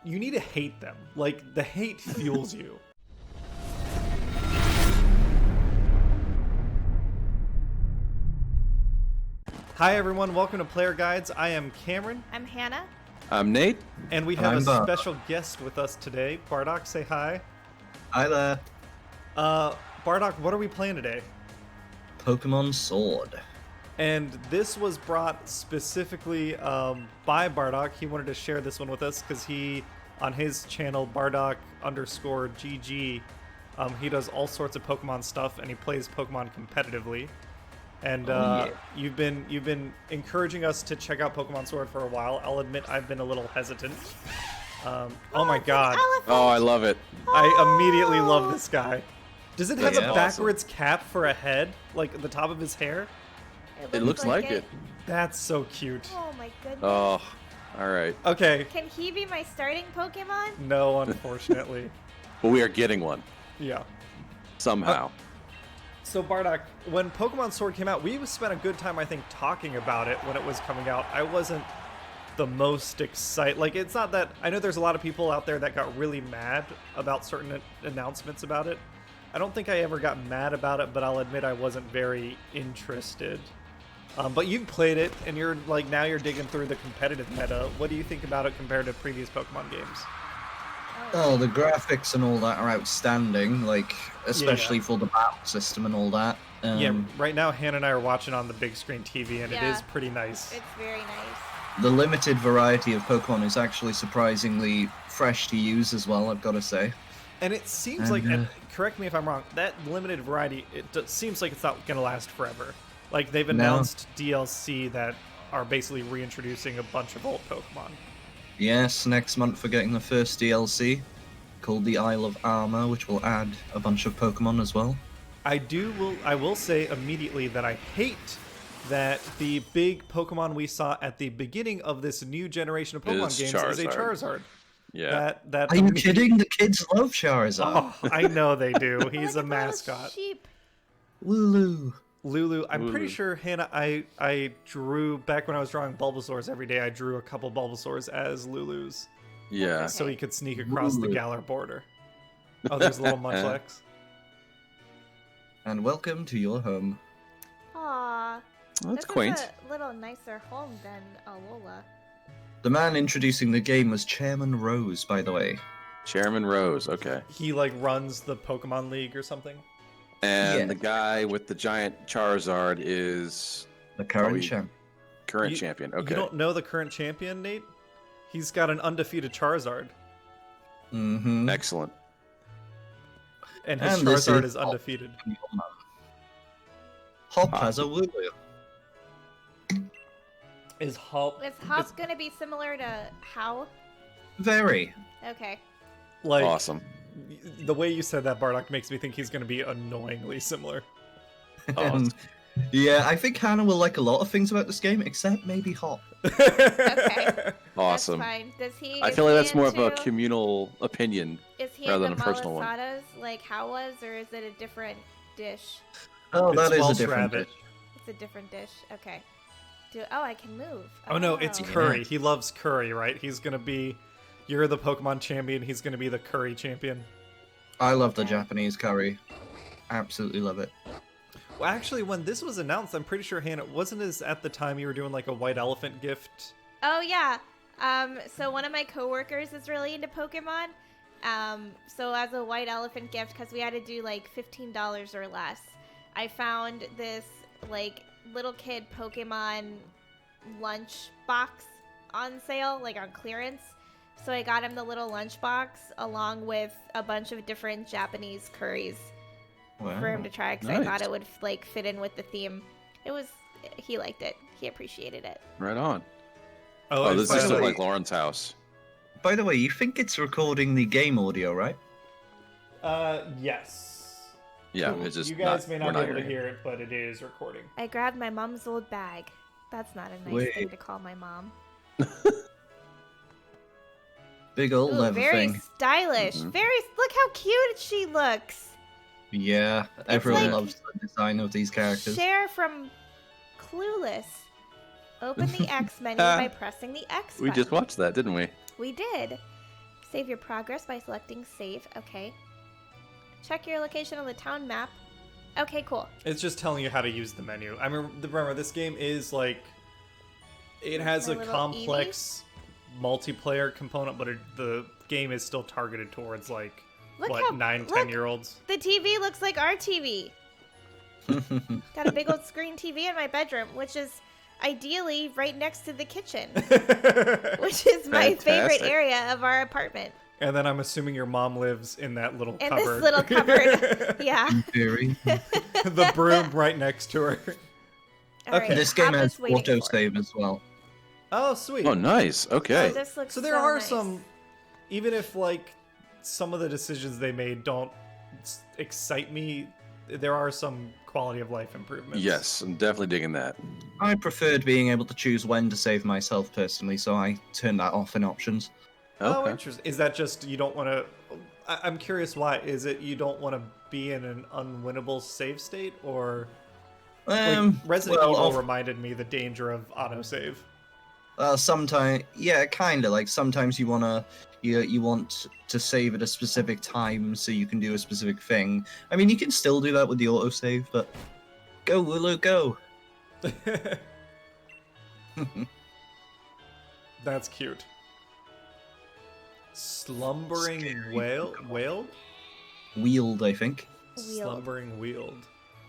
you need to hate them. Like, the hate fuels you. Hi everyone, welcome to Player Guides. I am Cameron. I'm Hannah. I'm Nate. And we have a special guest with us today. Bardock, say hi. Hi there. Bardock, what are we playing today? Pokemon Sword. And this was brought specifically by Bardock. He wanted to share this one with us because he, on his channel, Bardock_GG, he does all sorts of Pokemon stuff and he plays Pokemon competitively. And you've been encouraging us to check out Pokemon Sword for a while. I'll admit I've been a little hesitant. Oh my god. Oh, I love it. I immediately love this guy. Does it have Yeah. a backwards cap for a head? Like the top of his hair? It looks like it. That's so cute. Oh my goodness. Oh, all right. Okay. Can he be my starting Pokemon? No, unfortunately. But we are getting one Yeah. somehow. So Bardock, when Pokemon Sword came out, we spent a good time, I think, talking about it when it was coming out. I wasn't the most excited. Like, it's not that... I know there's a lot of people out there that got really mad about certain announcements about it. I don't think I ever got mad about it, but I'll admit I wasn't very interested. But you've played it, and you're like now you're digging through the competitive meta. What do you think about it compared to previous Pokemon games? Oh, the graphics and all that are outstanding, like, especially for the battle system and all that. Yeah, right now Hannah and I are watching on the big screen TV, and it Yeah. is pretty nice. It's very nice. The limited variety of Pokemon is actually surprisingly fresh to use as well, I've got to say. And it seems like, and correct me if I'm wrong, that limited variety, seems like it's not going to last forever. Like, they've announced DLC that are basically reintroducing a bunch of old Pokemon. Yes, next month we're getting the first DLC, called the Isle of Armor, which will add a bunch of Pokemon as well. I will say immediately that I hate that the big Pokemon we saw at the beginning of this new generation of Pokemon games is a Charizard. Yeah. That Are you kidding? The kids love Charizard. Oh, I know they do. He's Like a it's little mascot. Sheep. Wooloo. Lulu, I'm pretty Lulu. sure, Hannah, I drew, back when I was drawing Bulbasaurs every day, I drew a couple Bulbasaurs as Lulus. Yeah. So he could sneak across the Lulu. Galar border. Oh, there's little Munchlax. And welcome to your home. Aww. That's This quaint. is a little nicer home than Alola. The man introducing the game was Chairman Rose, by the way. Chairman Rose. Okay. He, like, runs the Pokemon League or something. And Yeah. the guy with the giant Charizard is The current we- champ. current You- champion. You Okay. don't know the current champion, Nate? He's got an undefeated Charizard. Mm-hmm. Excellent. And his And this Charizard is is undefeated. Hop has a Wooloo. Is Hop... Is Hop gonna be similar to How? Very. Okay. like, Awesome. the way you said that, Bardock, makes me think he's going to be annoyingly similar. Oh, Yeah, I think Hannah will like a lot of things about this game, except maybe Hop. Okay. awesome. That's fine. Does he? I is feel like he that's more of a into- communal opinion. Is he rather into than a personal one. malasadas like How was, or is it a different dish? Oh, It's that is a Welsh different rabbit. dish. It's a different dish. Okay. I can move. Oh no, it's Oh. Curry. He loves Curry, right? He's gonna be... You're the Pokemon champion, he's gonna be the Curry champion. I love the Japanese curry. Absolutely love it. Well, actually, when this was announced, I'm pretty sure, Hannah, wasn't this at the time you were doing like a white elephant gift? Oh yeah. So one of my coworkers is really into Pokemon. So as a white elephant gift, because we had to do like $15 or less, I found this like little kid Pokemon lunch box on sale, like on clearance. So I got him the little lunch box along with a bunch of different Japanese curries Wow. for him to try, because I Nice. thought it would like fit in with the theme. He liked it. He appreciated it. Right on. Oh, Oh, and this by is the still way- like Lauren's house. By the way, you think it's recording the game audio, right? Yes. Yeah, Cool. it's just You guys may we're not be able to hearing it. hear it, but it is recording. I grabbed my mom's old bag. That's not a nice Wait. thing to call my mom. Big old Ooh, leather very thing. stylish. Mhm. Look how cute she looks. Yeah, everyone like loves the design of these characters. Cher from Clueless. Open the X menu by pressing the X We button. just watched that, didn't we? We did. Save your progress by selecting save. Okay. Check your location on the town map. Okay, cool. It's just telling you how to use the menu. I remember this game is like, it has My a little complex multiplayer component, but the game is still targeted towards like, Look what, how 9, look, 10-year-olds? The TV looks like our TV. Got a big old screen TV in my bedroom, which is ideally right next to the kitchen, which is my favorite Fantastic. area of our apartment. And then I'm assuming your mom lives in that little In cupboard. this little cupboard. Yeah. In theory. The broom right next to her. All Okay. right, This game Hop has is waiting for it. autosave as well. Oh, sweet. Oh, nice. Okay. Oh, this looks So there are nice. some, even if like some of the decisions they made don't excite me, there are some quality of life improvements. Yes, I'm definitely digging that. I preferred being able to choose when to save myself personally, so I turned that off in options. Oh, Okay. interesting. Is that just you don't want to? I'm curious why. Is it you don't want to be in an unwinnable save state, or like Resident Evil reminded me the danger of autosave? Sometimes, yeah, kind of. Like sometimes you want to save at a specific time so you can do a specific thing. I mean, you can still do that with the autosave, but go Lulu, go. That's cute. Slumbering Scary. Weald? Weald, I think. Weald. Slumbering Weald.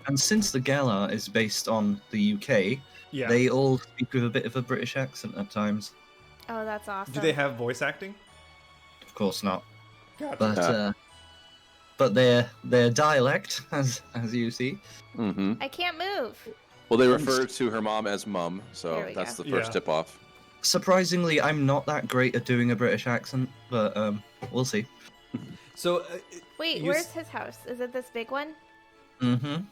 And since the Galar is based on the UK, Yeah. they all speak with a bit of a British accent at times. Oh, that's awesome. Do they have voice acting? Of course not. Gotcha. But their dialect, as you see. Mm-hmm. I can't move. Well, they refer to her mom as Mum, There so we that's go. the first Yeah. tip off. Surprisingly, I'm not that great at doing a British accent, but we'll see. So, Wait, You where's s- his house? Is it this big one? Mm-hmm.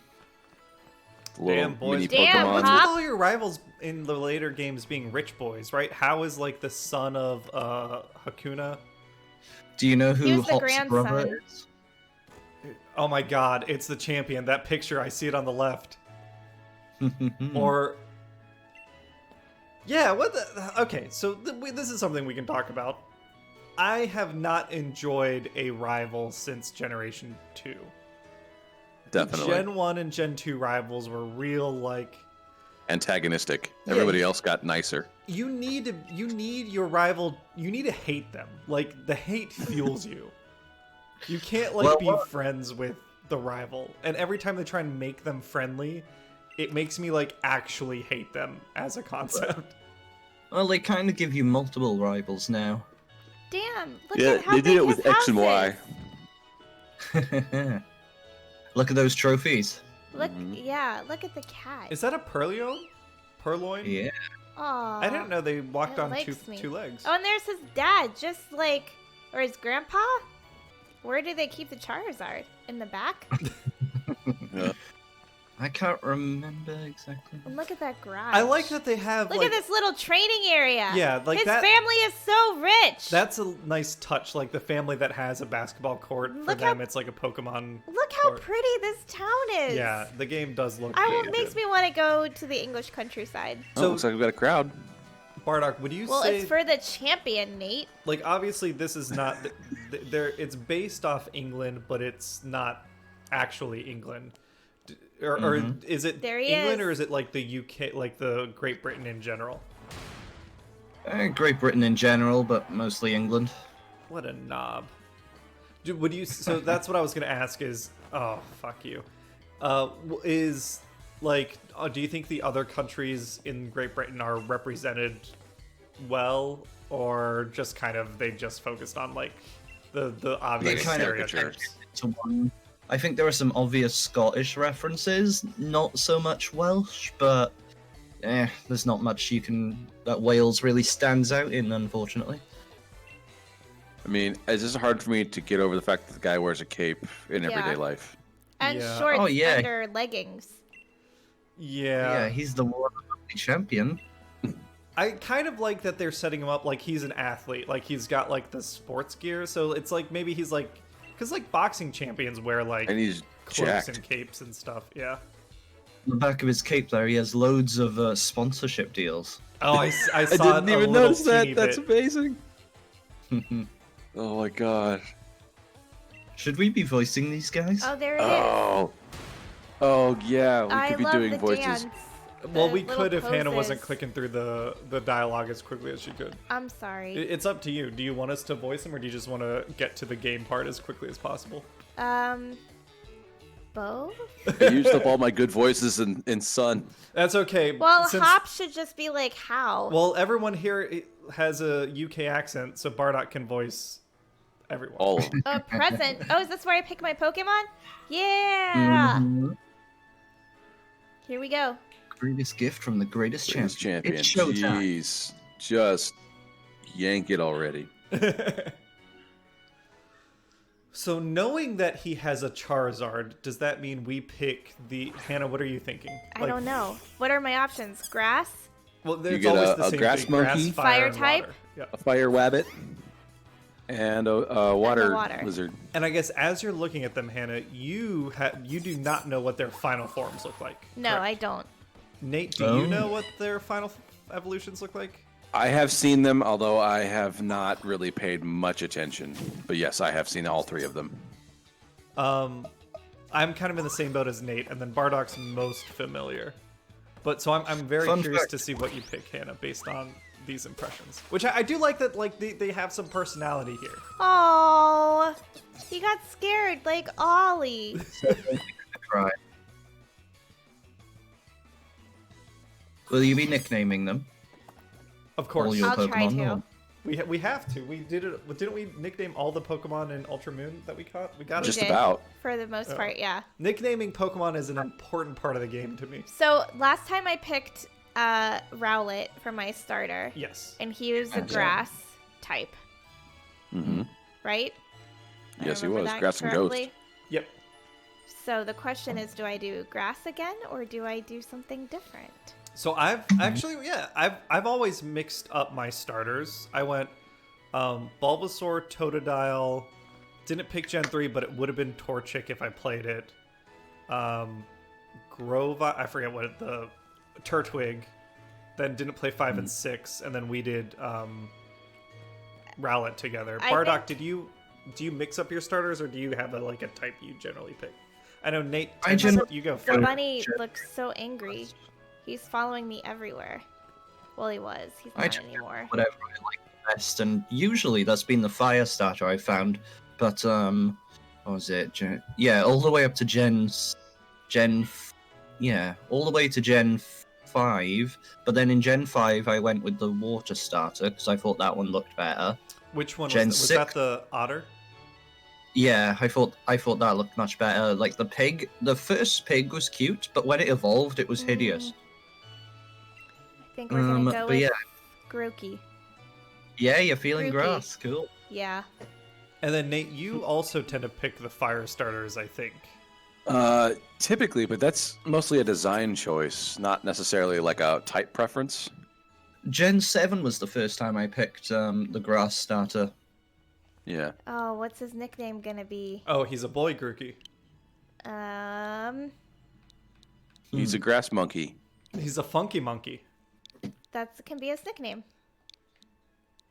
Little damn boys. mini Damn, Pokemon. What's Hop. with all your rivals in the later games being rich boys, right? How is like the son of Hakuna? Do you know He who was the Hop's brother grandson. is? Oh my god, it's the champion. That picture, I see it on the left. Hmm. Or yeah, what the? Okay, so this is something we can talk about. I have not enjoyed a rival since Generation 2. Definitely. Gen 1 and Gen 2 rivals were real, like, Antagonistic. Yeah, Everybody you- else got nicer. you need your rival, you need to hate them. Like, the hate fuels you. You can't, like, Well, be what- friends with the rival. And every time they try and make them friendly, it makes me, like, actually hate them as a concept. Well, they kind of give you multiple rivals now. Damn, look Yeah, at how they did big it with his X and house Y. is. Look at those trophies. Look, Mhm. yeah, look at the cat. Is that a Purloin? Purloin? Yeah. Aw. I didn't know they walked It on likes me. two legs. Oh, and there's his dad, just like, or his grandpa? Where do they keep the Charizard? In the back? Yeah. I can't remember exactly. And look at that garage. I like that they have, Look like, at this little training area. Yeah, like his that- family is so rich. That's a nice touch, like the family that has a basketball court. For Look them, how- it's like a Pokemon. Look how court. pretty this town is. Yeah, the game does look It really makes good. me want to go to the English countryside. Oh, So- looks like we've got a crowd. Bardock, would you Well, say, it's for the champion, Nate. like, obviously this is not, there. It's based off England, but it's not actually England. Or is it There he England, is. or is it like the UK, like the Great Britain in general? Great Britain in general, but mostly England. What a knob. Would you? So that's what I was gonna ask. Is oh fuck you. Is like, do you think the other countries in Great Britain are represented well, or just kind of they just focused on like the obvious kind of stereotypes? To one. I think there are some obvious Scottish references, not so much Welsh, but there's not much that Wales really stands out in, unfortunately. I mean, it's just hard for me to get over the fact that the guy wears a cape in everyday Yeah. life. And Yeah. shorts Oh, yeah. under leggings. Yeah. Yeah, he's the world champion. I kind of like that they're setting him up like he's an athlete, like he's got like the sports gear, so it's like maybe he's like, because like boxing champions wear like And he's cloaks jacked. and capes and stuff. Yeah. On the back of his cape there, he has loads of sponsorship deals. Oh, I I saw didn't a even little notice that. teeny That's bit. amazing. Oh my god. Should we be voicing these guys? Oh, there it is. Oh yeah, we I could be love doing the voices. dance. Well, the we little could if Hannah wasn't poses. clicking through the dialogue as quickly as she could. I'm sorry. It's up to you. Do you want us to voice them, or do you just want to get to the game part as quickly as possible? Both? I used up all my good voices in Sun. That's okay. Well, since- Hop should just be like, how? Well, everyone here has a UK accent, so Bardock can voice everyone. All of them. A present. Oh, is this where I pick my Pokemon? Yeah. Mhm. Here we go. Greatest gift from the greatest Greatest champion. It's showtime. Jeez. Just yank it already. So knowing that he has a Charizard, does that mean we pick the... Hannah, what are you thinking? I don't know. What are my options? Grass? Well, there's get always a the same grass thing. monkey? Grass, fire, Fire and type? water. Yeah. A fire wabbit. And a water, water. lizard. And I guess as you're looking at them, Hannah, you do not know what their final forms look like. No, correct? I don't. Nate, do you know what their final evolutions look like? I have seen them, although I have not really paid much attention. But yes, I have seen all three of them. I'm kind of in the same boat as Nate, and then Bardock's most familiar. But so I'm very Fun curious fact. to see what you pick, Hannah, based on these impressions. Which I do like that, like they have some personality here. Oh, he got scared like Ollie. Try. Will you be nicknaming them? Of course, All your I'll try Pokemon? to. or- we have to. We did it. Didn't we nickname all the Pokemon in Ultra Moon that we caught? We got We it. Just did. about. For the most part, yeah. Nicknaming Pokemon is an important part of the game to me. So last time I picked Rowlet for my starter, Yes. and he was a Okay. grass type, Mm-hmm. right? I Yes, he remember was. that Grass and Ghost. correctly? Yep. So the question is, do I do grass again, or do I do something different? So I've actually, yeah, I've always mixed up my starters. I went Bulbasaur, Totodile. Didn't pick Gen 3, but it would have been Torchic if I played it. Grova, I forget what the Turtwig. Then didn't play 5 and 6, and then we did Rowlet together. I Bardock, think- do you mix up your starters, or do you have a type you generally pick? I know Nate. I you go The first. bunny Sure. looks so angry. He's following me everywhere. Well, he was. He's I not just- anymore. Whatever I like best, and usually that's been the fire starter I found. But what was it? All the way up to all the way to Gen 5. But then in Gen 5, I went with the water starter because I thought that one looked better. Which one Gen was that? Was 6. that the Otter? Yeah, I thought that looked much better. Like the pig, the first pig was cute, but when it evolved, it was hideous. I think we're gonna go but with yeah. Grookey. Yeah, you're feeling Grookey. grass. Cool. Yeah. And then Nate, you also tend to pick the fire starters, I think. Typically, but that's mostly a design choice, not necessarily like a type preference. Gen 7 was the first time I picked the grass starter. Yeah. Oh, what's his nickname gonna be? Oh, he's a boy Grookey. He's a grass monkey. He's a funky monkey. That can be his nickname.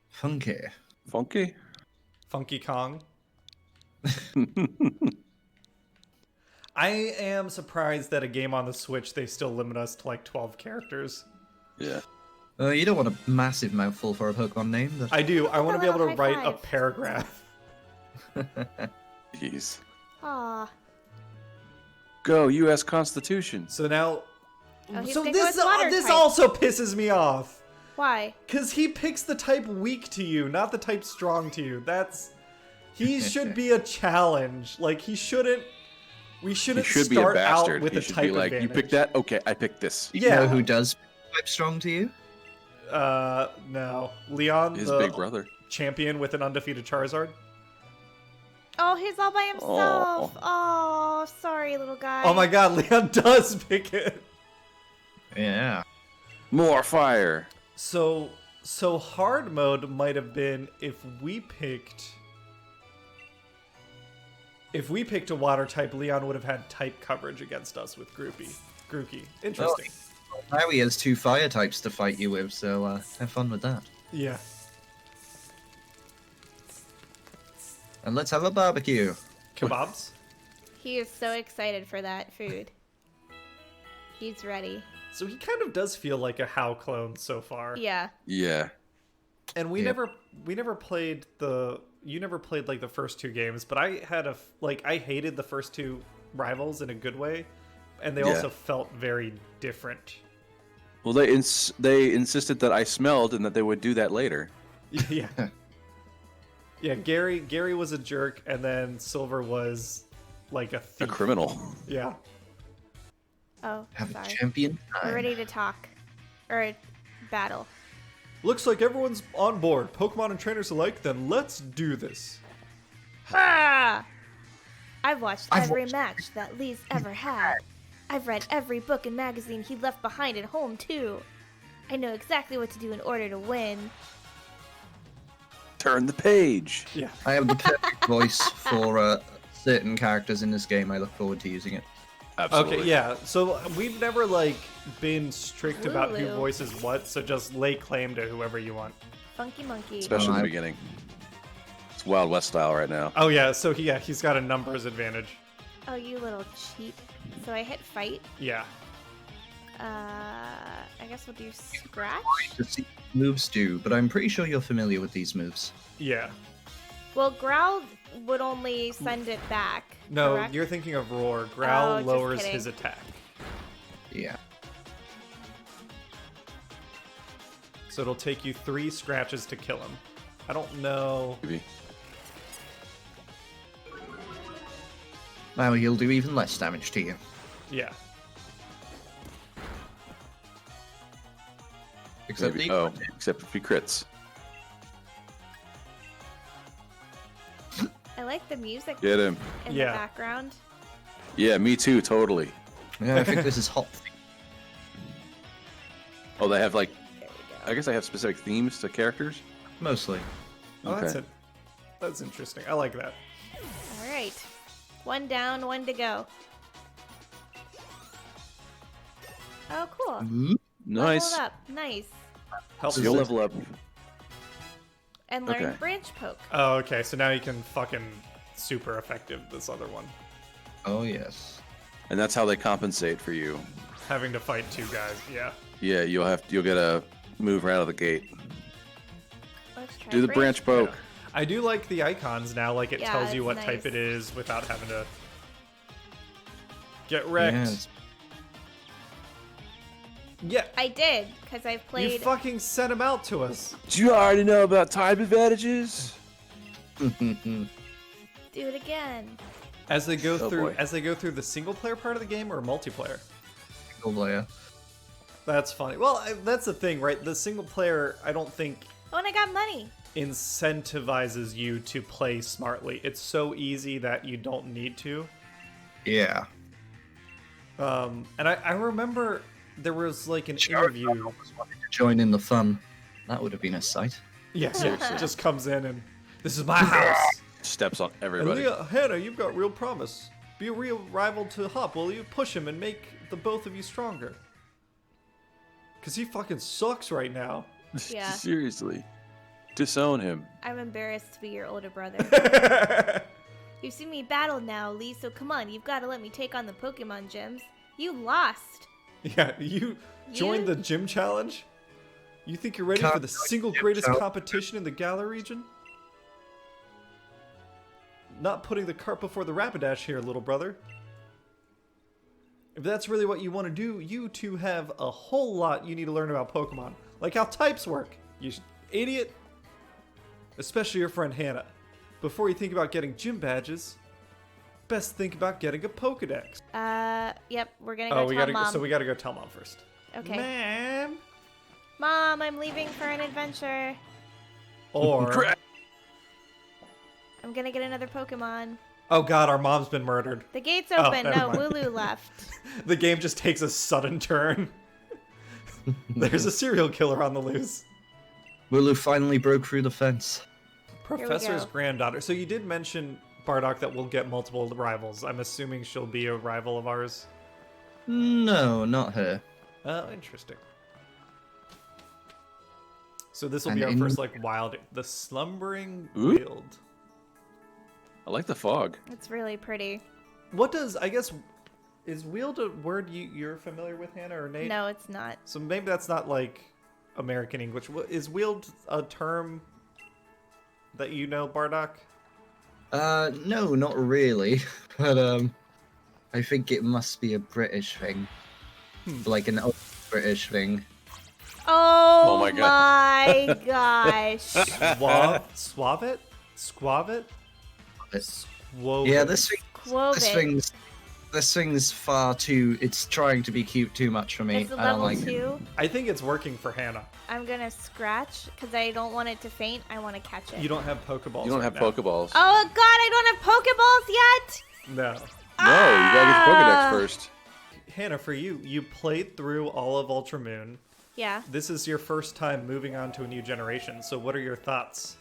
Funky. Funky? Funky Kong. I am surprised that a game on the Switch, they still limit us to like 12 characters. Yeah. You don't want a massive mouthful for a Pokemon name. But... I do. I want to be able to High write a five. paragraph. Jeez. Aw. Go, U.S. Constitution. So now... Oh, he's so gonna go this, with water this type. also pisses me off. Why? Because he picks the type weak to you, not the type strong to you. He should be a challenge. Like, he shouldn't... We He shouldn't should be a start out bastard. with He a should type be like, advantage. you picked that? Okay, I picked this. You know who does type strong to you? No. Leon, His the big brother. champion with an undefeated Charizard. Oh, he's all by himself. Oh, sorry, little guy. Oh my god, Leon does pick it. Yeah. More fire. So hard mode might have been if we picked a water type, Leon would have had type coverage against us with Grookey. Interesting. Now he has 2 fire types to fight you with, so have fun with that. Yeah. And let's have a barbecue. Kebabs? He is so excited for that food. He's ready. So he kind of does feel like a How clone so far. Yeah. Yeah. And we Yeah. never played you never played like the first two games, but I had I hated the first two rivals in a good way, and they Yeah. also felt very different. Well, they insisted that I smelled and that they would do that later. Yeah. Yeah, Gary was a jerk, and then Silver was like a A thief. criminal. Yeah. Oh, Have a sorry. champion We're time. ready to talk. Or battle. Looks like everyone's on board, Pokemon and trainers alike, then let's do this. Ha! I've watched I've every watched match that Lee's ever had. I've read every book and magazine he left behind at home, too. I know exactly what to do in order to win. Turn the page. Yeah. I have the perfect voice for certain characters in this game. I look forward to using it. Absolutely. Okay, yeah. So we've never been strict about who Lulu. voices what, so just lay claim to whoever you want. Funky Monkey. Especially in the I- beginning. It's Wild West style right now. Oh yeah, so he's got a numbers advantage. Oh, you little cheat. So I hit fight. Yeah. I guess we'll do scratch. To see what moves do, but I'm pretty sure you're familiar with these moves. Yeah. Well, growl would only send it back. No, correct? you're thinking of Roar. Growl Oh, just lowers kidding. his attack. Yeah. So it'll take you 3 scratches to kill him. I don't know. Maybe. Now he'll do even less damage to you. Yeah. Except Maybe. the Oh, except if he crits. I like the music Get him. in Yeah. the background. Yeah, me too, totally. Yeah, I think this is hot. Oh, they have like, There we go. I guess they have specific themes to characters. Mostly. Oh, that's Okay. it. That's interesting. I like that. All right. 1 down, 1 to go. Oh, cool. Nice. Leveled up. Nice. Helps. So you'll level up. And learn Okay. branch poke. Oh, okay. So now you can fucking super effective this other one. Oh yes. And that's how they compensate for you. Having to fight 2 guys. Yeah. Yeah, you'll get a move right out of the gate. Let's try Do the branch poke. I do like the icons now. Like it Yeah, tells you it's what type nice. it is without having to get wrecked. Yes. Yeah. I did, because I've You played. fucking sent him out to us. Do you already know about type advantages? Do it again. As they go Oh, through boy. the single player part of the game or multiplayer. Single player. That's funny. Well, that's the thing, right? The single player, I don't think Oh, and I got money. incentivizes you to play smartly. It's so easy that you don't need to. Yeah. And I remember there was like an interview. Join in the fun. That would have been a sight. Yeah, seriously. Just comes in and this is my house. Steps on And everybody. Leah, Hannah, you've got real promise. Be a real rival to Hop, will you? Push him and make the both of you stronger. Cause he fucking sucks right now. Yeah. Seriously. Disown him. I'm embarrassed to be your older brother. You've seen me battle now, Lee, so come on, you've got to let me take on the Pokemon gyms. You lost. Yeah, you joined You- the gym challenge? You think you're ready Can't for the join single gym greatest challenge. competition in the Galar region? Not putting the cart before the Rapidash here, little brother. If that's really what you want to do, you two have a whole lot you need to learn about Pokemon. Like how types work, you idiot. Especially your friend Hannah. Before you think about getting gym badges, best think about getting a Pokedex. Yep, we're gonna go tell Mom. So we gotta go tell Mom first. Okay. Ma'am. Mom, I'm leaving for an adventure. Or I'm gonna get another Pokemon. oh god, our mom's been murdered. The gate's Oh, open. never No, mind. Wooloo left. The game just takes a sudden turn. There's a serial killer on the loose. Wooloo finally broke through the fence. Professor's go. granddaughter. So you did mention, Bardock, that we'll get multiple rivals. I'm assuming she'll be a rival of ours. No, not her. Oh, interesting. So this will And be our in- first, like, wild... The Slumbering Ooh. Weald. I like the fog. It's really pretty. What does, I guess, is wield a word you're familiar with, Hannah or Nate? No, it's not. So maybe that's not like American English. Is wield a term that you know, Bardock? No, not really. But I think it must be a British thing, like an old British thing. Oh, my my gosh. Suave it? Squav it? Whoa. Yeah, Quoven. this thing's far too. It's trying to be cute too much for me. It's a I don't level like it. 2. I think it's working for Hannah. I'm gonna scratch because I don't want it to faint. I want to catch it. You don't have Pokeballs. You don't right have now. Pokeballs. Oh god, I don't have Pokeballs yet. No. No, you gotta get your Pokedex first. Hannah, for you played through all of Ultra Moon. Yeah. This is your first time moving on to a new generation. So what are your thoughts?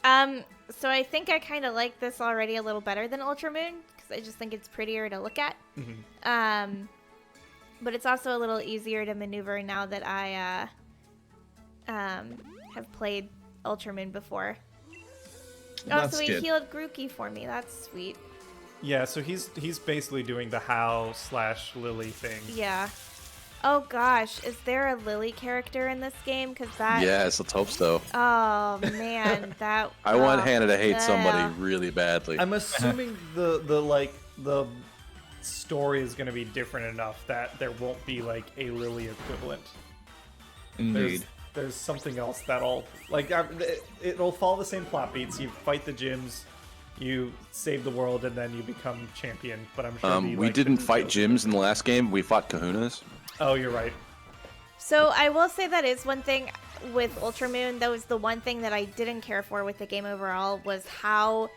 So I think I kind of like this already a little better than Ultra Moon because I just think it's prettier to look at. But it's also a little easier to maneuver now that I have played Ultra Moon before. That's so he good. healed Grookey for me. That's sweet. Yeah, so he's basically doing the How/Lily thing. Yeah. Oh gosh, is there a Lily character in this game? Because that. Yes, let's hope so. Oh man, that. I want oh, Hannah to hate somebody yeah. really badly. I'm assuming the story is going to be different enough that there won't be like a Lily equivalent. Indeed. There's something else that'll like it'll follow the same plot beats. You fight the gyms, you save the world, and then you become champion. But I'm sure We didn't fight gyms in the last game. We fought kahunas. Oh, you're right. So I will say that is one thing with Ultra Moon. That was the one thing that I didn't care for with the game overall was how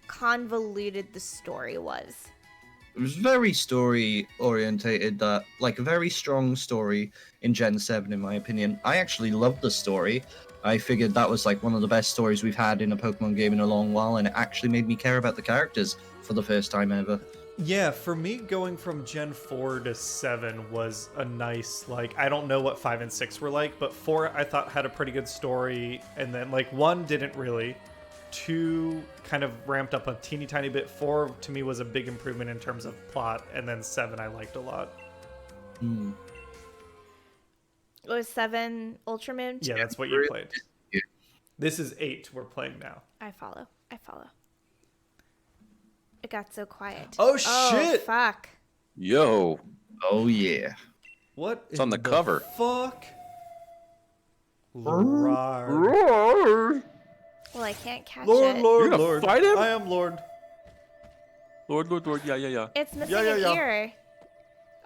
convoluted the story was. It was very story orientated. Like a very strong story in Gen 7, in my opinion. I actually loved the story. I figured that was like one of the best stories we've had in a Pokemon game in a long while, and it actually made me care about the characters for the first time ever. Yeah, for me, going from Gen 4 to 7 was a nice, like, I don't know what 5 and 6 were like, but 4 I thought had a pretty good story, and then, like, 1 didn't really. 2 kind of ramped up a teeny tiny bit. 4 to me was a big improvement in terms of plot, and then 7 I liked a lot. Was 7 Ultra Moon? Yeah, that's what you played. Yeah. This is 8 we're playing now. I follow. It got so quiet. Oh, shit! Fuck. Yo. Oh yeah. What? It's on the cover. Fuck? Lord. Well, I can't catch Lord, it. Lord, You're gonna Lord. fight him? I am Lord. Lord, yeah. It's missing Yeah. an ear.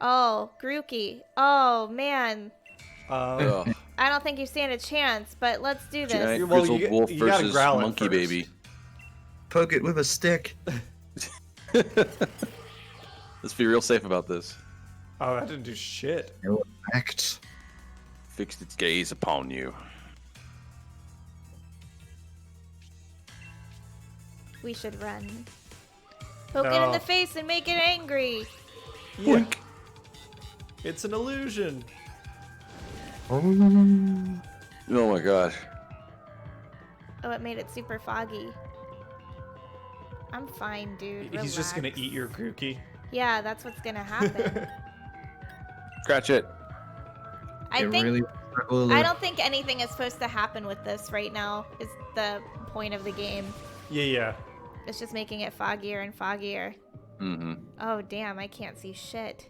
Oh, Grookey. Oh, man. Ugh. I don't think you stand a chance, but let's do this. Giant Well, grizzled you- wolf you gotta versus growl it monkey first. baby. Poke it with a stick. Let's be real safe about this. Oh, that didn't do shit. No effect. Fixed its gaze upon you. We should run. Poke it in No. the face and make it angry. Yeah. It's an illusion. Oh my gosh. Oh, it made it super foggy. I'm fine, dude. He's just gonna Relax. eat your Grookey. Yeah, that's what's gonna happen. Scratch it. I It think really. I don't think anything is supposed to happen with this right now. Is the point of the game. Yeah. It's just making it foggier and foggier. Mm-hmm. Oh damn, I can't see shit.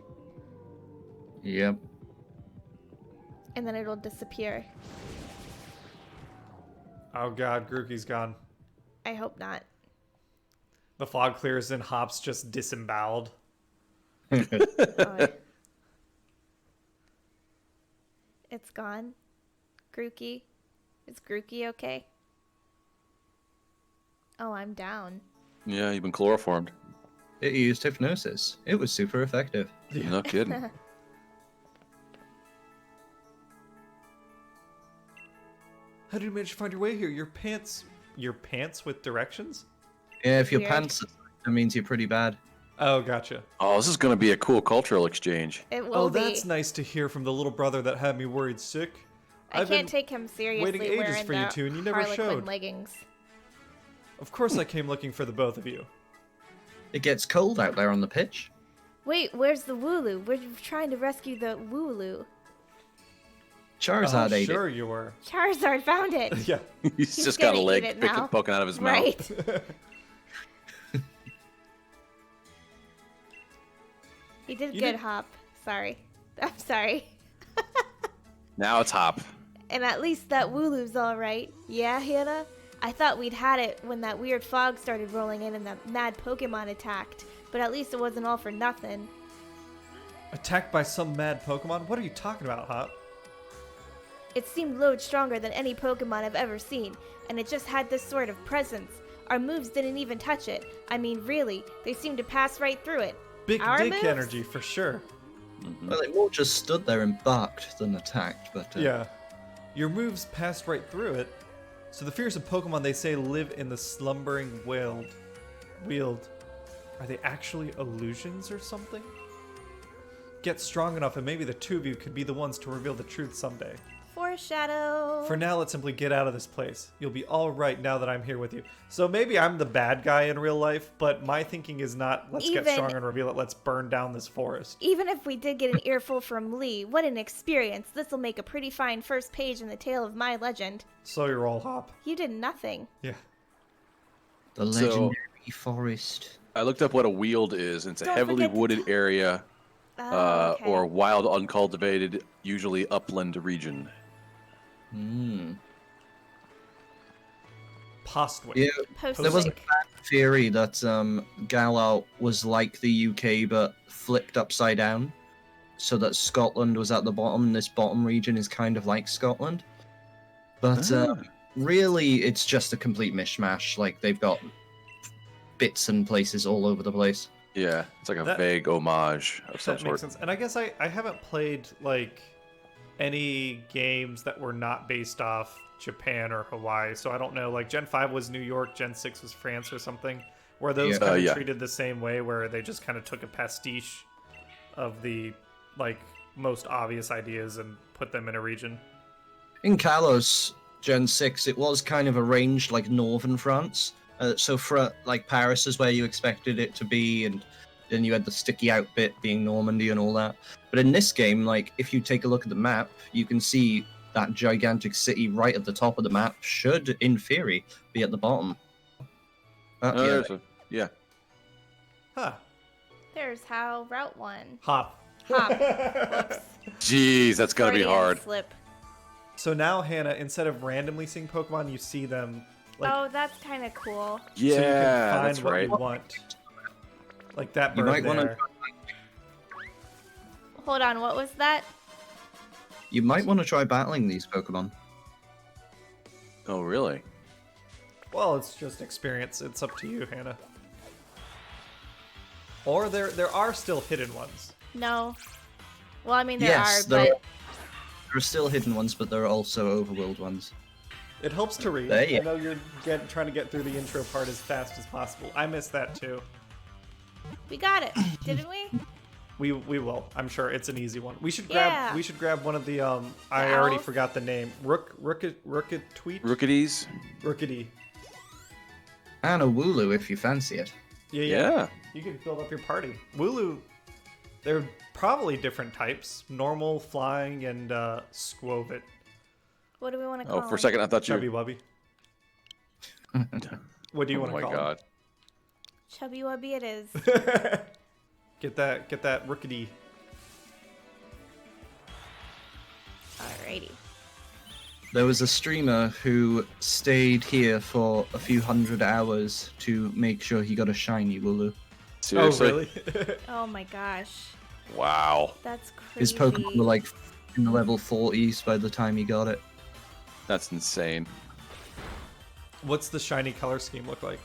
Yep. And then it'll disappear. Oh god, Grookey's gone. I hope not. The fog clears and Hop's just disemboweled. Oh, it's gone. Grookey. Is Grookey okay? Oh, I'm down. Yeah, you've been chloroformed. It used hypnosis. It was super effective. No kidding. How did you manage to find your way here? Your pants with directions? Yeah, if your Weird. pants, that means you're pretty bad. Oh, gotcha. Oh, this is gonna be a cool cultural exchange. It will Oh, be. that's nice to hear from the little brother that had me worried sick. I I've can't been take him seriously waiting ages wearing for you the two, and you never Harlequin showed. leggings. Of course I came looking for the both of you. It gets cold out there on the pitch. Wait, where's the Wooloo? We're trying to rescue the Wooloo. Charizard ate sure you were. Charizard found it. Yeah. He's just gonna got a eat leg it now. poking out of his Right. mouth. He did You good, did- Hop. Sorry. I'm sorry. Now it's Hop. And at least that Wooloo's alright. Yeah, Hannah? I thought we'd had it when that weird fog started rolling in and that mad Pokemon attacked. But at least it wasn't all for nothing. Attacked by some mad Pokemon? What are you talking about, Hop? It seemed loads stronger than any Pokemon I've ever seen, and it just had this sort of presence. Our moves didn't even touch it. I mean, really, they seemed to pass right through it. Big Our dick moves? energy for sure. Well, it more just stood there and barked than attacked, but Yeah. Your moves passed right through it. So the fearsome Pokemon they say live in the Slumbering Weald. Are they actually illusions or something? Get strong enough and maybe the two of you could be the ones to reveal the truth someday. Foreshadow. For now, let's simply get out of this place. You'll be all right now that I'm here with you. So maybe I'm the bad guy in real life, but my thinking is not, let's get Even- strong and reveal it, let's burn down this forest. Even if we did get an earful from Lee, what an experience. This'll make a pretty fine first page in the tale of my legend. Slow your roll, Hop. You did nothing. Yeah. the legendary forest. I looked up what a weald is. It's a Don't heavily forget to wooded area Oh, okay. or wild, uncultivated, usually upland region. Hmm. Postwick. Yeah, Post there was a week. theory that Galar was like the UK but flipped upside down, so that Scotland was at the bottom and this bottom region is kind of like Scotland. But really, it's just a complete mishmash. Like, they've got bits and places all over the place. Yeah, it's like a That- vague homage of some That sort. makes sense. And I guess I haven't played, like, any games that were not based off Japan or Hawaii, so I don't know. Like, Gen 5 was New York, Gen 6 was France or something. Were those Yeah. kind of Yeah. treated the same way, where they just kind of took a pastiche of the, like, most obvious ideas and put them in a region? In Kalos, Gen 6, it was kind of arranged like northern France. So for like Paris is where you expected it to be, and then you had the sticky out bit being Normandy and all that. But in this game, like, if you take a look at the map, you can see that gigantic city right at the top of the map should, in theory, be at the bottom. Oh, Yeah, there's a- yeah. Huh. There's how Route 1. Hop. Hop. Whoops. Jeez, that's gotta be Freudian hard. Slip. So now, Hannah, instead of randomly seeing Pokemon, you see them, like, Oh, that's kind of cool. Yeah, so you can find that's what right. you want. Like that You bird might wanna- there. Hold on, what was that? you might want to try battling these Pokemon. Oh, really? Well, it's just experience. It's up to you, Hannah. Or there are still hidden ones. No. Well, I mean, there Yes, are, there but There are still hidden ones, but there are also overworld ones. It helps to read. There you- I know you're trying to get through the intro part as fast as possible. I missed that too. we got it, didn't we? We will. I'm sure it's an easy one. We should Yeah. grab one of the I already owls? forgot the name. Rooketweet? Rookities? Rookety. And a Wooloo if you fancy it. Yeah. Yeah. You can build up your party. Wooloo, they're probably different types. Normal, flying, and Squovit. What do we want to call Oh, for a second I thought Chubby you. Wubby. What do you Oh want to my call god. Chubby Wubby it is. him? Get that Rookety. Alrighty. There was a streamer who stayed here for a few hundred hours to make sure he got a shiny Wooloo. Seriously? Oh, really? Oh my gosh. Wow. That's crazy. His Pokemon were like in the level 40s by the time he got it. That's insane. What's the shiny color scheme look like?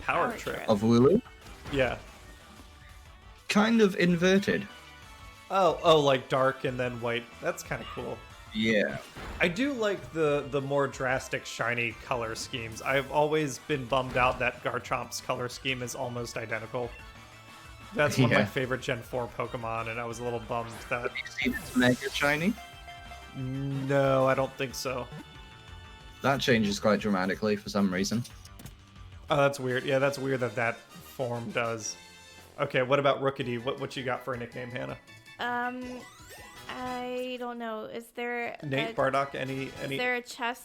Power Power Trip. Trip. Of Wooloo? Yeah. Kind of inverted. Oh, like dark and then white. That's kind of cool. Yeah. I do like the more drastic shiny color schemes. I've always been bummed out that Garchomp's color scheme is almost identical. That's one of my Yeah. favorite Gen 4 Pokemon, and I was a little bummed that... Have you seen its Mega Shiny? No, I don't think so. That changes quite dramatically for some reason. Oh, that's weird. Yeah, that's weird that form does. Okay, what about Rookedy? What you got for a nickname, Hannah? I don't know. Is there Nate, Bardock, any? Is there a chess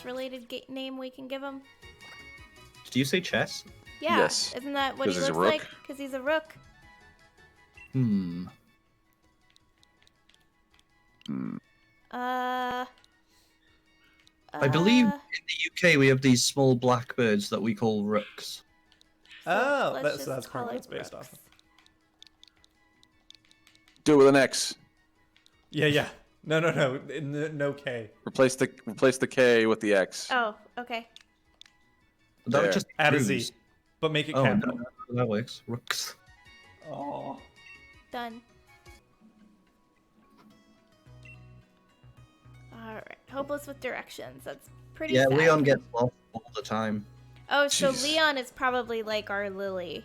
related name we can give him? Did you say chess? Yeah. Yes. Isn't that what he 'Cause he's a looks rook? like? Because he's a rook. I believe in the UK we have these small black birds that we call rooks. Oh, let's that's just call probably it what it's based off rooks. of. Do it with an X. Yeah. No K. Replace the K with the X. Oh, okay. That would There. just Add a cruise. Z, but make it Oh, capital. no, that works. Rooks. Oh. Done. Alright. Hopeless with directions. That's pretty Yeah, sad. Leon gets lost all the time. Oh, so Jeez. Leon is probably like our Lily.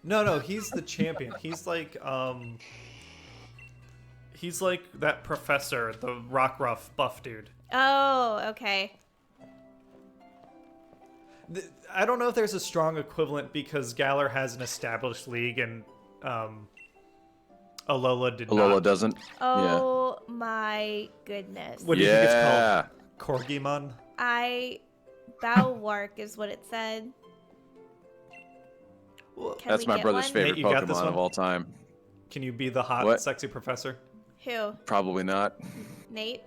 No, he's the champion. He's like that professor, the rock rough buff dude. Oh, okay. I don't know if there's a strong equivalent because Galar has an established league and Alola did Alola not. doesn't. Oh my goodness. What do you think it's Yeah. called? Corgimon? Bowwark is what it said. Can That's we my get brother's one? favorite Nate, you got this Pokemon one? of all time. Can you be the hot, What? sexy professor? Who? Probably not. Nate?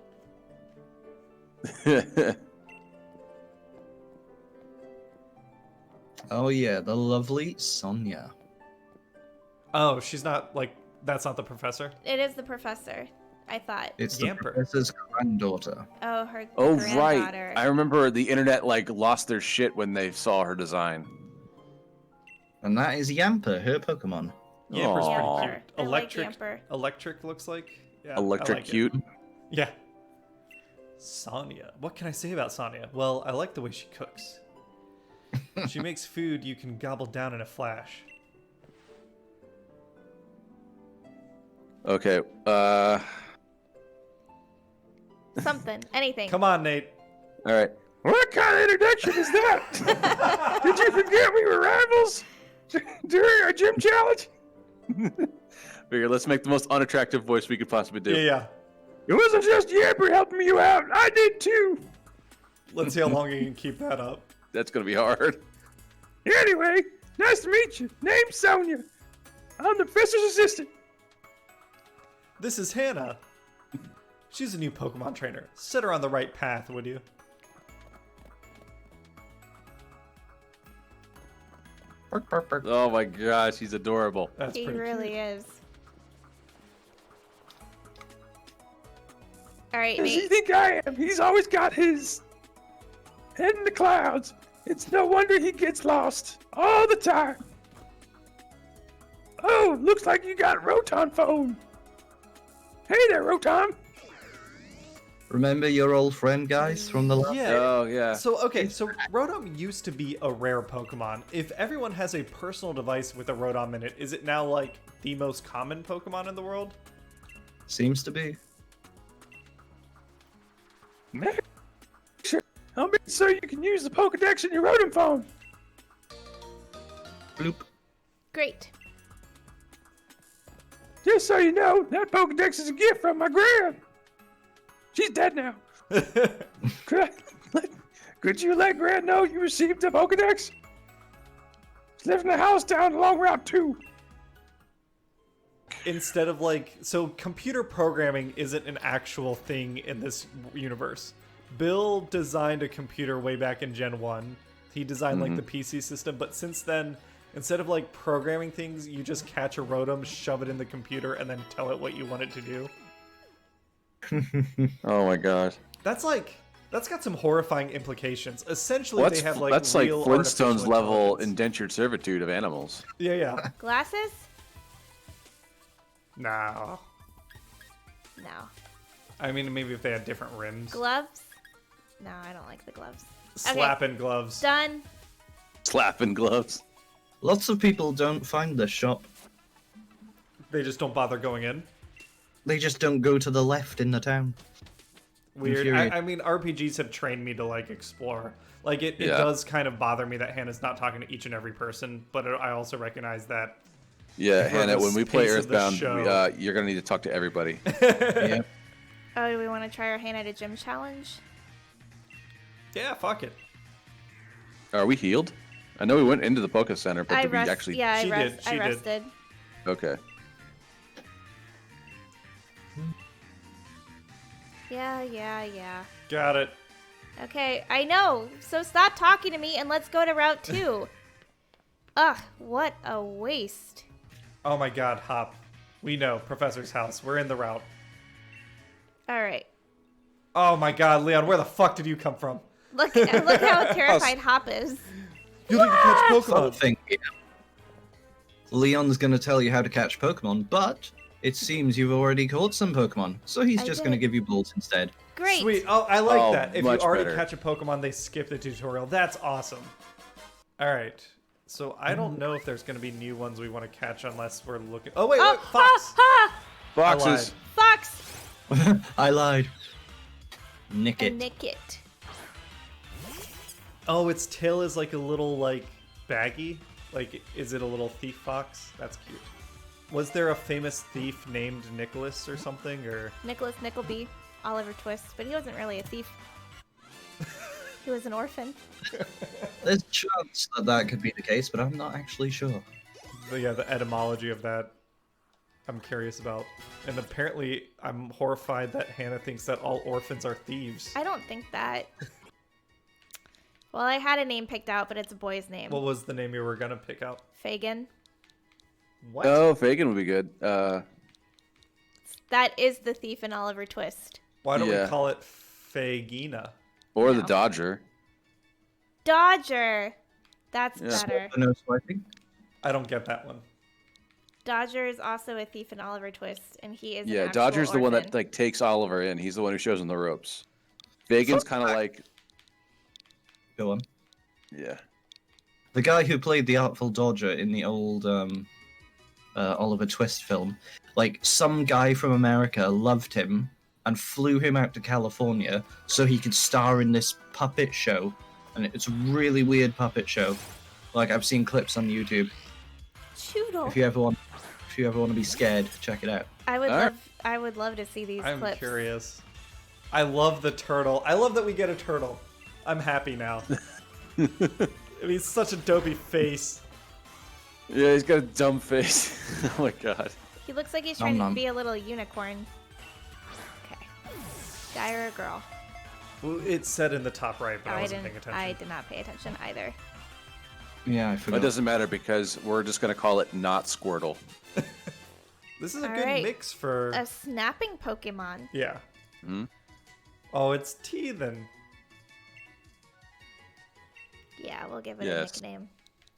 Oh yeah, the lovely Sonia. Oh, she's not like that's not the professor. It is the professor, I thought. It's the Yamper. professor's granddaughter. Oh, her Oh granddaughter. right. I remember the internet like lost their shit when they saw her design. And that is Yamper, her Pokemon. Yamper's Aw. pretty cute. I like Electric. Yamper. Electric looks like. Yeah, I Electric like it. cute. Yeah. Sonia. What can I say about Sonia? Well, I like the way she cooks. She makes food you can gobble down in a flash. Okay. Something. Anything. Come on, Nate. All right. What kind of introduction is that? Did you forget we were rivals during our gym challenge? Figure, let's make the most unattractive voice we could possibly do. Yeah. It wasn't just Yamper helping you out. I did too. Let's see how long you can keep that up. That's gonna be hard. Anyway, nice to meet you. Name's Sonia. I'm the professor's assistant. This is Hannah. She's a new Pokemon trainer. Set her on the right path, would you? Bark, bark, bark. Oh my gosh, he's adorable. That's He pretty really cute. is. Alright, Does he Nate. think I am? He's always got his head in the clouds. It's no wonder he gets lost all the time. Oh, looks like you got Rotom phone. Hey there, Rotom. Remember your old friend, guys, from the last? Yeah. Oh yeah. So Rotom used to be a rare Pokemon. If everyone has a personal device with a Rotom in it, is it now like the most common Pokemon in the world? Seems to be. Make sure I'll make so you can use the Pokedex in your Rotom phone. Bloop. Great. Just so you know, that Pokedex is a gift from my gran. She's dead now. Could you let Gran know you received a Pokedex? She lives in the house down along Route 2. Instead of like, so computer programming isn't an actual thing in this universe. Bill designed a computer way back in Gen 1. He designed like the PC system, but since then, instead of like programming things, you just catch a Rotom, shove it in the computer, and then tell it what you want it to do. Oh my gosh. That's got some horrifying implications. Essentially, What's they have like that's like real Flintstones artificial level intelligence. indentured servitude of animals. Yeah. Glasses? Nah. No. I mean, maybe if they had different rims. Gloves? No, I don't like the gloves. Okay. Slapping gloves. Done. Slapping gloves. Lots of people don't find this shop. They just don't bother going in. They just don't go to the left in the town. weird. Infuriating. I mean, RPGs have trained me to like explore. Like it Yeah. does kind of bother me that Hannah's not talking to each and every person, but I also recognize that. Yeah, For Hannah, the when we play pace of the Earthbound, show. you're gonna need to talk to everybody. Yep. Oh, do we want to try our Hannah to gym challenge? Yeah, fuck it. Are we healed? I know we went into the Poké Center, but did we actually? Yeah, She did, I she did. rested. Okay. Yeah. Got it. Okay, I know. So stop talking to me and let's go to Route 2. Ugh, what a waste. Oh my god, Hop. We know, Professor's house. We're in the route. Alright. Oh my god, Leon, where the fuck did you come from? Look how terrified Hop is. You need to catch Fun Pokemon. thing here. Leon's gonna tell you how to catch Pokemon, but it seems you've already caught some Pokemon, so he's I just gonna did. give you balls instead. Great. Sweet. Oh, I like Oh, that. If you much already better. catch a Pokemon, they skip the tutorial. That's awesome. Alright. So I don't know if there's going to be new ones we want to catch unless we're looking... Oh, wait, Oh, look! Fox! Boxes. Fox! I lied. Nick it. Nick it. Oh, its tail is like a little, like, baggy? Like, is it a little thief fox? That's cute. Was there a famous thief named Nicholas or something, or... Nicholas Nickleby, Oliver Twist, but he wasn't really a thief. He was an orphan. There's a chance that that could be the case, but I'm not actually sure. But yeah, the etymology of that, I'm curious about. And apparently, I'm horrified that Hannah thinks that all orphans are thieves. I don't think that. Well, I had a name picked out, but it's a boy's name. What was the name you were going to pick out? Fagin. What? Oh, Fagin would be good. That is the thief in Oliver Twist. Why don't yeah. we call it Fagina? Or the No. Dodger. Dodger. That's Yeah. better. No swiping? I don't get that one. Dodger is also a thief in Oliver Twist, and he is an Yeah, actual Dodger's the one that orphan. like takes Oliver in. He's the one who shows him the ropes. Fagin's kind of like, Go on. yeah. The guy who played the Artful Dodger in the old Oliver Twist film, like some guy from America loved him and flew him out to California so he could star in this puppet show, and it's a really weird puppet show. Like I've seen clips on YouTube. Choodle. If you ever want to be scared, check it out. I would Alright. love to see these I'm clips. curious. I love the turtle. I love that we get a turtle. I'm happy now. I mean, he's such a dopey face. Yeah, he's got a dumb face. Oh my god. He looks like he's Nom trying nom. to be a little unicorn. Okay. Guy or a girl? Well, it's said in the top right, but Oh, I wasn't paying attention. I did not pay attention either. Yeah, I It forgot. doesn't matter because we're just gonna call it not Squirtle. This is a All good right. mix for... A snapping Pokemon. Yeah. Hmm? Oh, it's T then. Yeah, we'll give it Yes. a nickname.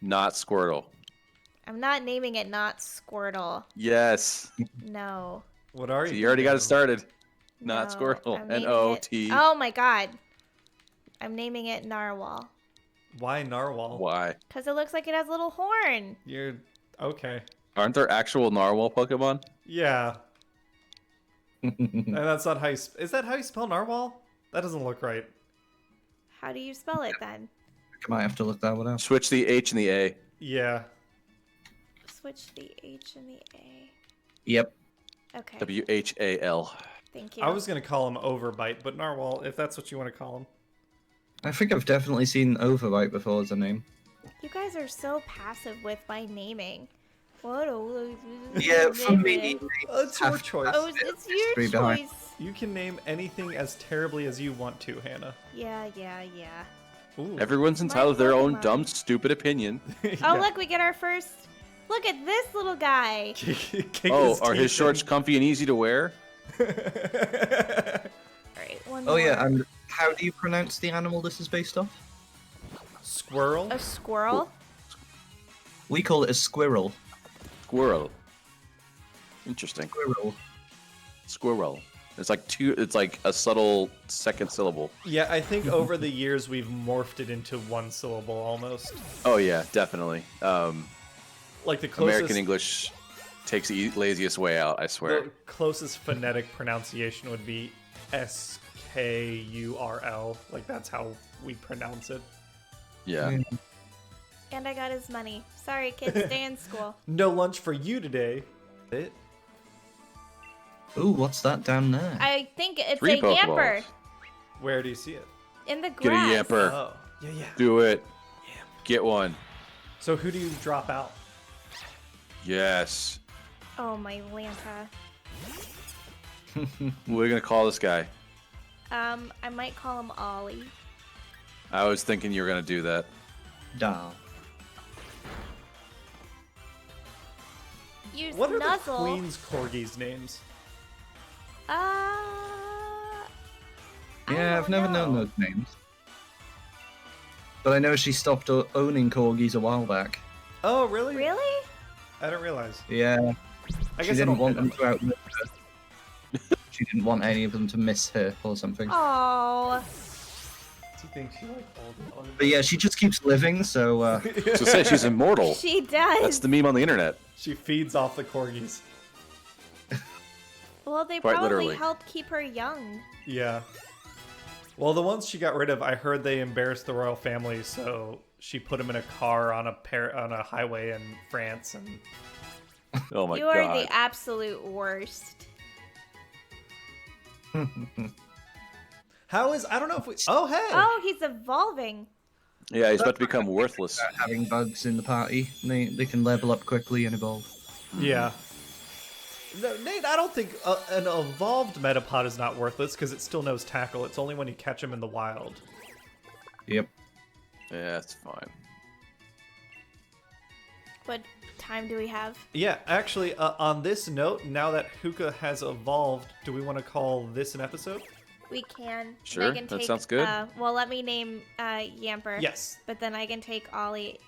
Not Squirtle. I'm not naming it not Squirtle. Yes. No. What are So you? you already got doing? it started. Not No, Squirtle. I'm naming N-O-T. it- Oh my god. I'm naming it Narwhal. Why Narwhal? Why? Because it looks like it has a little horn. You're... Okay. Aren't there actual Narwhal Pokemon? Yeah. And that's not how you... Is that how you spell Narwhal? That doesn't look right. How do you spell it then? I might have to look that one up. Switch the H and the A. Yeah. Switch the H and the A. Yep. Okay. W-H-A-L. Thank you. I was going to call him Overbite, but Narwhal, if that's what you want to call him. I think I've definitely seen Overbite before as a name. You guys are so passive with my naming. What? Yeah, for me, It's your Have- choice. Oh, it's History your behind. choice. You can name anything as terribly as you want to, Hannah. Yeah. Ooh. Everyone's entitled to their own Pokemon. dumb, stupid opinion. Oh, look, we get our first. Look at this little guy. Oh, are his shorts comfy and easy to wear? All right, one Oh more. yeah, and how do you pronounce the animal this is based off? Squirrel? A squirrel. We call it a squirrel. Squirrel. Interesting. Squirrel. Squirrel. It's like it's like a subtle second syllable. Yeah, I think over the years we've morphed it into one syllable almost. Oh yeah, definitely. Like the closest, American English takes the laziest way out, I swear. the closest phonetic pronunciation would be Skurl. Like, that's how we pronounce it. Yeah. And I got his money. Sorry, kids, stay in school. No lunch for you today. Ooh, what's that down there? I think it's 3 a yamper Pokeballs. Where do you see it? in the Get a grass. yamper. Oh, yeah. Do it. Get one. So who do you drop out? Yes. Oh, my Lanta. We're gonna call this guy. I might call him Ollie. I was thinking you were gonna do that. Duh. You What are the Snuzzle. Queen's Corgis' names? I Yeah, I've don't never known know. those names. But I know she stopped owning corgis a while back. Oh, really? Really? I didn't realize. Yeah, I she guess I didn't don't want pay them that to outlive her. She didn't want any of them to miss her or something. Oh. much. Do you think she like old? But yeah, she just keeps living, so So say she's immortal. She does. That's the meme on the internet. She feeds off the corgis. Well, they Quite probably literally. helped keep her young. Yeah. Well, the ones she got rid of, I heard they embarrassed the royal family, so she put them in a car on a highway in France, and Oh my You are god. the absolute worst. how is I don't know if we. Oh hey. Oh, he's evolving. Yeah, he's about to become worthless. having bugs in the party, they can level up quickly and evolve. Yeah. No, Nate, I don't think an evolved Metapod is not worthless because it still knows tackle. It's only when you catch him in the wild. Yep. Yeah, that's fine. What time do we have? Yeah, actually, on this note, now that Hookah has evolved, do we want to call this an episode? We can. Sure, I can that take, sounds good. Well, let me name Yamper. Yes. But then I can take Ollie.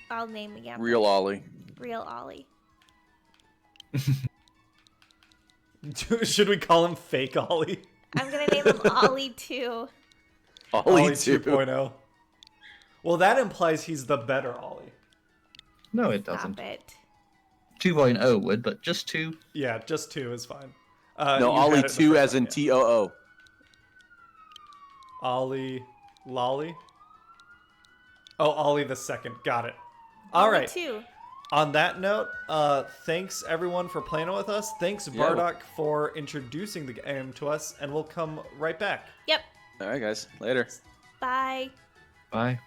I'll name Yamper. Real Ollie. Real Ollie. Should we call him Fake Ollie? I'm gonna name him Ollie too. Ollie 2. 2.0. Well, that implies he's the better Ollie. No, it Stop doesn't. it. 2.0 would, but just 2. Yeah, just 2 is fine. No, you Ollie had it the 2 first as in time, TOO. yeah. Ollie Lolly. Oh, Ollie the second. Got it. All Ollie right. Too. On that note, thanks everyone for playing with us. Thanks Yeah. Bardock for introducing the game to us, and we'll come right back. Yep. All right, guys. Later. Bye. Bye.